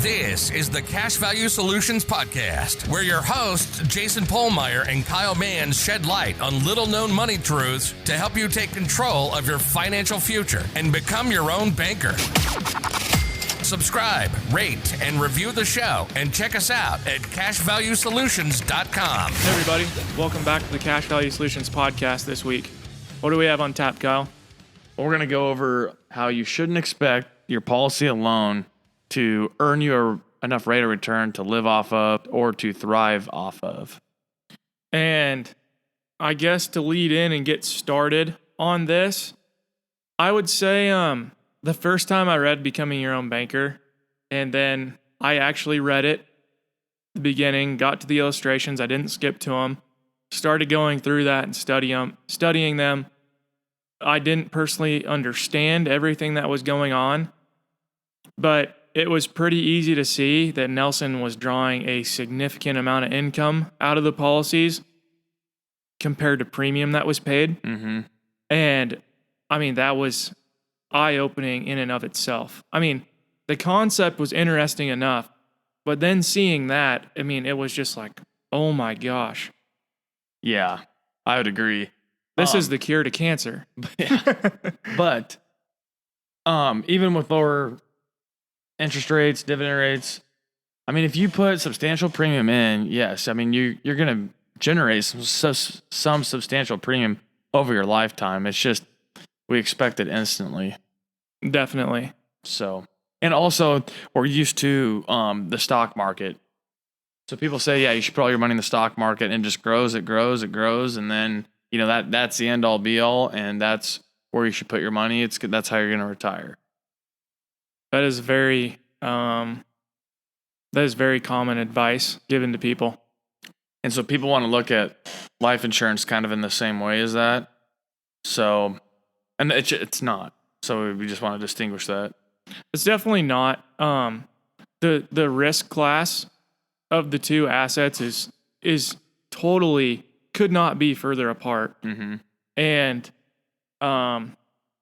This is the Cash Value Solutions Podcast, where your hosts, Jason Pohlmeyer and Kyle Mann, shed light on little-known money truths to help you take control of your financial future and become your own banker. Subscribe, rate, and review the show, and check us out at cashvaluesolutions.com. Hey everybody, welcome back to the Cash Value Solutions Podcast this week. What do we have on tap, Kyle? Well, we're going to go over how you shouldn't expect your policy alone to earn you enough rate of return to live off of or to thrive off of. And I guess to lead in and get started on this, I would say the first time I read Becoming Your Own Banker, and then I actually read it, the beginning, got to the illustrations, I didn't skip to them, started going through that and studying them. I didn't personally understand everything that was going on, but it was pretty easy to see that Nelson was drawing a significant amount of income out of the policies compared to premium that was paid. Mm-hmm. And I mean, that was eye-opening in and of itself. I mean, the concept was interesting enough, but then seeing that, I mean, it was just like, oh my gosh. Yeah, I would agree. This is the cure to cancer. But even with lower interest rates, dividend rates, I mean, if you put substantial premium in, yes, I mean, you're going to generate some substantial premium over your lifetime. It's just we expect it instantly. Definitely. So, and also we're used to the stock market. So people say, yeah, you should put all your money in the stock market, and it just grows, it grows, and then that's the end all be all, and that's where you should put your money. That's how you're going to retire. That is very common advice given to people. And so people want to look at life insurance kind of in the same way as that. So, and it's not. So we just want to distinguish that. It's definitely not. The risk class of the two assets is totally could not be further apart. Mm-hmm. And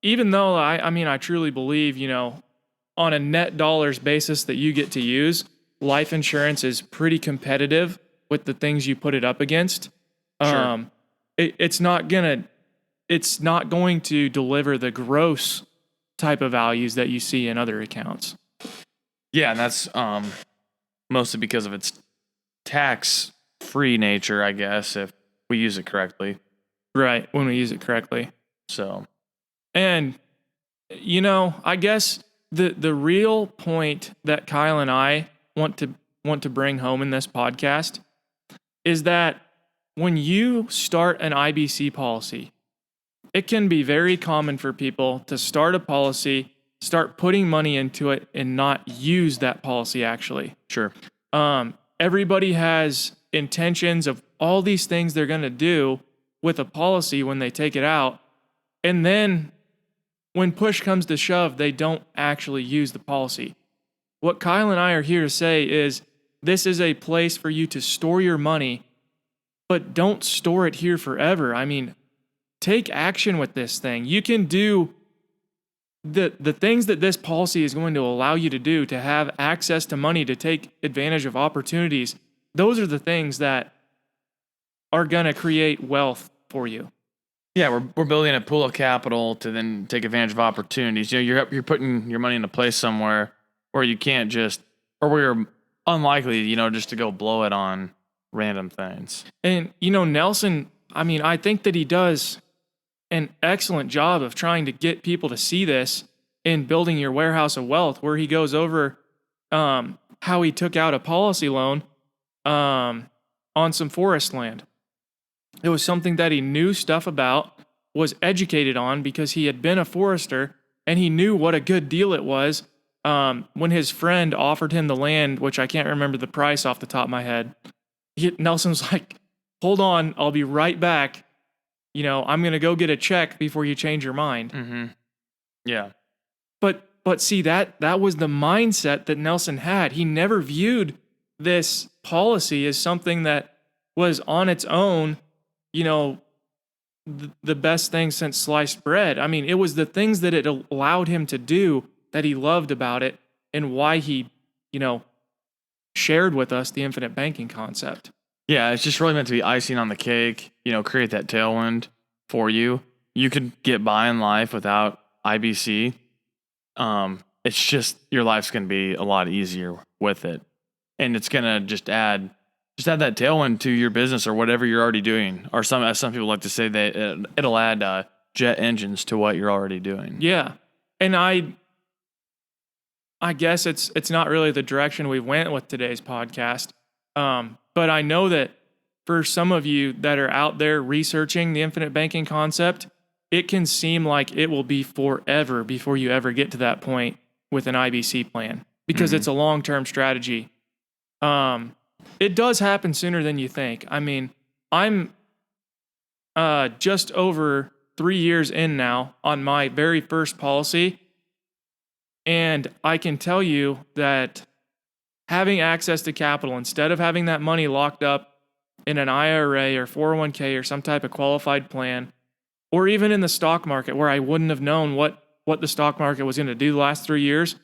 even though I truly believe, on a net dollars basis that you get to use, life insurance is pretty competitive with the things you put it up against. Sure. It's not going to deliver the gross type of values that you see in other accounts. Yeah, and that's mostly because of its tax-free nature, I guess, if we use it correctly. Right, when we use it correctly. So, and I guess the real point that Kyle and I want to bring home in this podcast is that when you start an IBC policy, it can be very common for people to start a policy, start putting money into it, and not use that policy actually. Sure. Everybody has intentions of all these things they're going to do with a policy when they take it out, and then when push comes to shove, they don't actually use the policy. What Kyle and I are here to say is this is a place for you to store your money, but don't store it here forever. I mean, take action with this thing. You can do the things that this policy is going to allow you to do to have access to money, to take advantage of opportunities. Those are the things that are going to create wealth for you. Yeah, we're building a pool of capital to then take advantage of opportunities. You're putting your money in a place somewhere where you can't just, or where you're unlikely, just to go blow it on random things. And Nelson, I think that he does an excellent job of trying to get people to see this in Building Your Warehouse of Wealth, where he goes over how he took out a policy loan on some forest land. It was something that he knew stuff about, was educated on because he had been a forester, and he knew what a good deal it was when his friend offered him the land, which I can't remember the price off the top of my head. Nelson's like, hold on, I'll be right back. I'm going to go get a check before you change your mind. Mm-hmm. Yeah. But see, that was the mindset that Nelson had. He never viewed this policy as something that was on its own, the best thing since sliced bread. I mean, it was the things that it allowed him to do that he loved about it, and why he shared with us the infinite banking concept. Yeah, it's just really meant to be icing on the cake, create that tailwind for you. You could get by in life without IBC. It's just your life's going to be a lot easier with it. And it's going to just add that tailwind to your business or whatever you're already doing. Or as some people like to say, that it'll add jet engines to what you're already doing. Yeah. And I guess it's not really the direction we went with today's podcast. But I know that for some of you that are out there researching the infinite banking concept, it can seem like it will be forever before you ever get to that point with an IBC plan, because it's a long-term strategy. It does happen sooner than you think. I mean, I'm just over 3 years in now on my very first policy, and I can tell you that having access to capital instead of having that money locked up in an IRA or 401k or some type of qualified plan, or even in the stock market where I wouldn't have known what the stock market was going to do the last 3 years.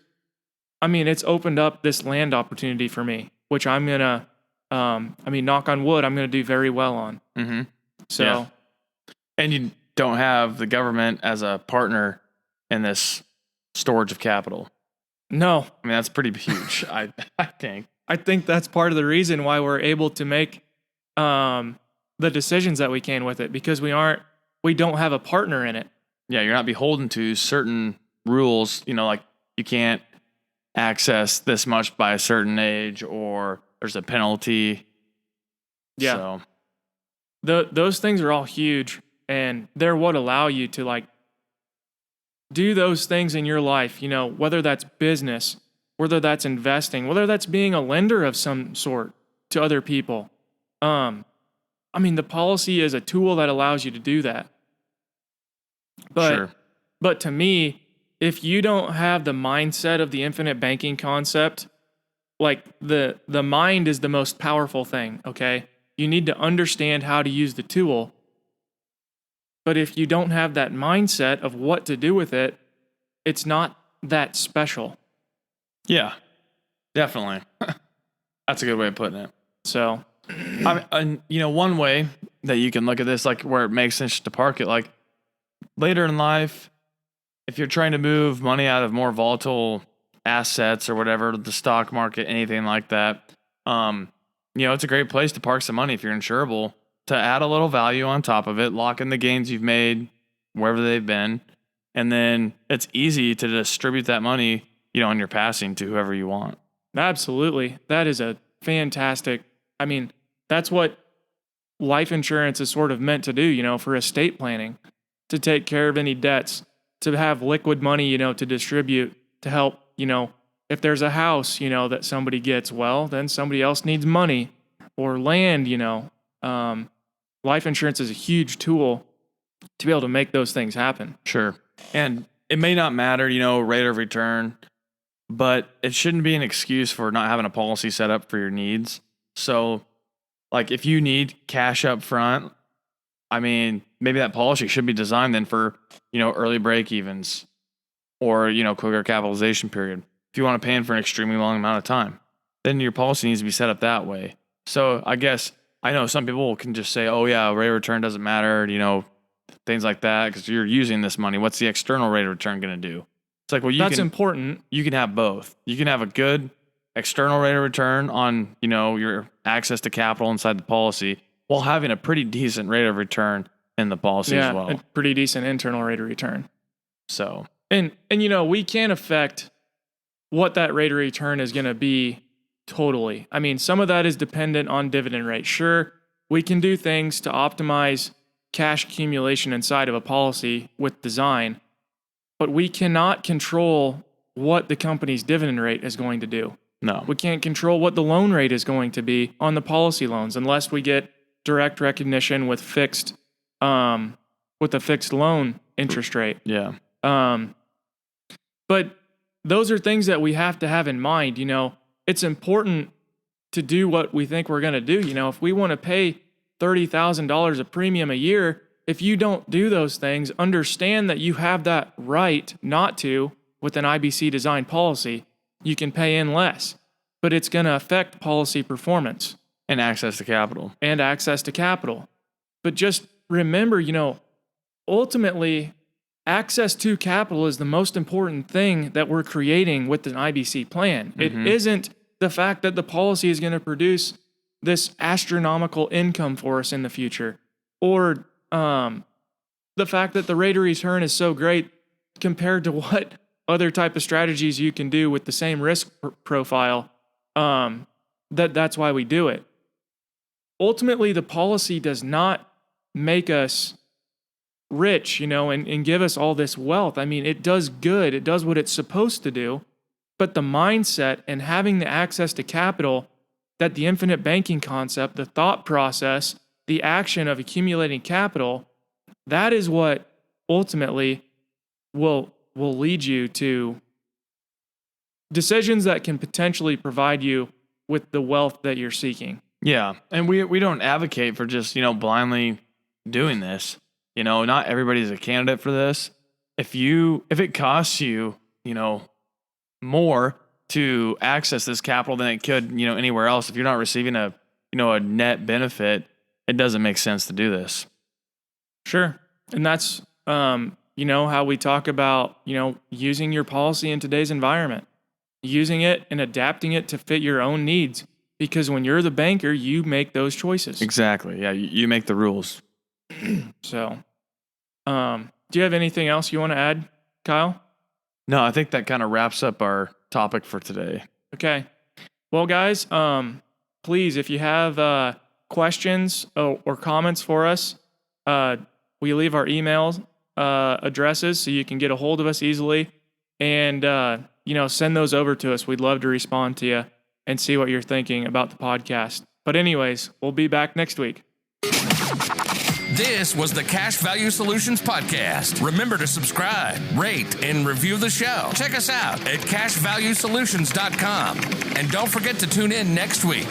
I mean, it's opened up this land opportunity for me, which I'm going to, knock on wood, I'm going to do very well on. Mm-hmm. So, yeah. And you don't have the government as a partner in this storage of capital. No. I mean, that's pretty huge, I think. I think that's part of the reason why we're able to make the decisions that we can with it, because we don't have a partner in it. Yeah, you're not beholden to certain rules, like you can't access this much by a certain age, or there's a penalty. Yeah. So those things are all huge, and they're what allow you to do those things in your life, whether that's business, whether that's investing, whether that's being a lender of some sort to other people. The policy is a tool that allows you to do that. But to me, if you don't have the mindset of the infinite banking concept, the mind is the most powerful thing, okay? You need to understand how to use the tool. But if you don't have that mindset of what to do with it, it's not that special. Yeah, definitely. That's a good way of putting it. So, one way that you can look at this, where it makes sense to park it, later in life, if you're trying to move money out of more volatile assets or whatever, the stock market, anything like that, it's a great place to park some money if you're insurable, to add a little value on top of it, lock in the gains you've made wherever they've been, and then it's easy to distribute that money, on your passing to whoever you want. Absolutely. That is a fantastic, that's what life insurance is sort of meant to do, for estate planning, to take care of any debts, to have liquid money, to distribute, to help, if there's a house, that somebody gets, well, then somebody else needs money or land, life insurance is a huge tool to be able to make those things happen. Sure. And it may not matter, rate of return, but it shouldn't be an excuse for not having a policy set up for your needs. So, if you need cash up front, maybe that policy should be designed then for, early break evens or, quicker capitalization period. If you want to pay in for an extremely long amount of time, then your policy needs to be set up that way. So I guess I know some people can just say, oh yeah, rate of return doesn't matter, things like that, because you're using this money. What's the external rate of return going to do? It's well, that's important. You can have both. You can have a good external rate of return on, your access to capital inside the policy, while having a pretty decent rate of return in the policy as well. A pretty decent internal rate of return. So, and we can't affect what that rate of return is going to be totally. Some of that is dependent on dividend rate. Sure, we can do things to optimize cash accumulation inside of a policy with design, but we cannot control what the company's dividend rate is going to do. No. We can't control what the loan rate is going to be on the policy loans unless we get direct recognition with a fixed loan interest rate. Yeah. But those are things that we have to have in mind. It's important to do what we think we're going to do. If we want to pay $30,000 of premium a year, if you don't do those things, understand that you have that right not to with an IBC design policy. You can pay in less. but it's going to affect policy performance And access to capital. and access to capital. But just remember, ultimately, access to capital is the most important thing that we're creating with the IBC plan. It isn't the fact that the policy is going to produce this astronomical income for us in the future, or the fact that the rate of return is so great compared to what other type of strategies you can do with the same risk profile. That's why we do it. Ultimately, the policy does not make us rich, and give us all this wealth. I mean, it does good. It does what it's supposed to do. But the mindset and having the access to capital, that the infinite banking concept, the thought process, the action of accumulating capital, that is what ultimately will lead you to decisions that can potentially provide you with the wealth that you're seeking. Yeah. And we don't advocate for just, blindly doing this. Not everybody's a candidate for this. If it costs you, more to access this capital than it could, anywhere else, if you're not receiving a net benefit, it doesn't make sense to do this. Sure. And that's, how we talk about, using your policy in today's environment, using it and adapting it to fit your own needs. Because when you're the banker, you make those choices. Exactly. Yeah. You make the rules. So, do you have anything else you want to add, Kyle? No, I think that kind of wraps up our topic for today. Okay. Well, guys, please, if you have questions or comments for us, we leave our email addresses so you can get a hold of us easily, and send those over to us. We'd love to respond to you and see what you're thinking about the podcast. But anyways, we'll be back next week. This was the Cash Value Solutions Podcast. Remember to subscribe, rate, and review the show. Check us out at cashvaluesolutions.com. And don't forget to tune in next week.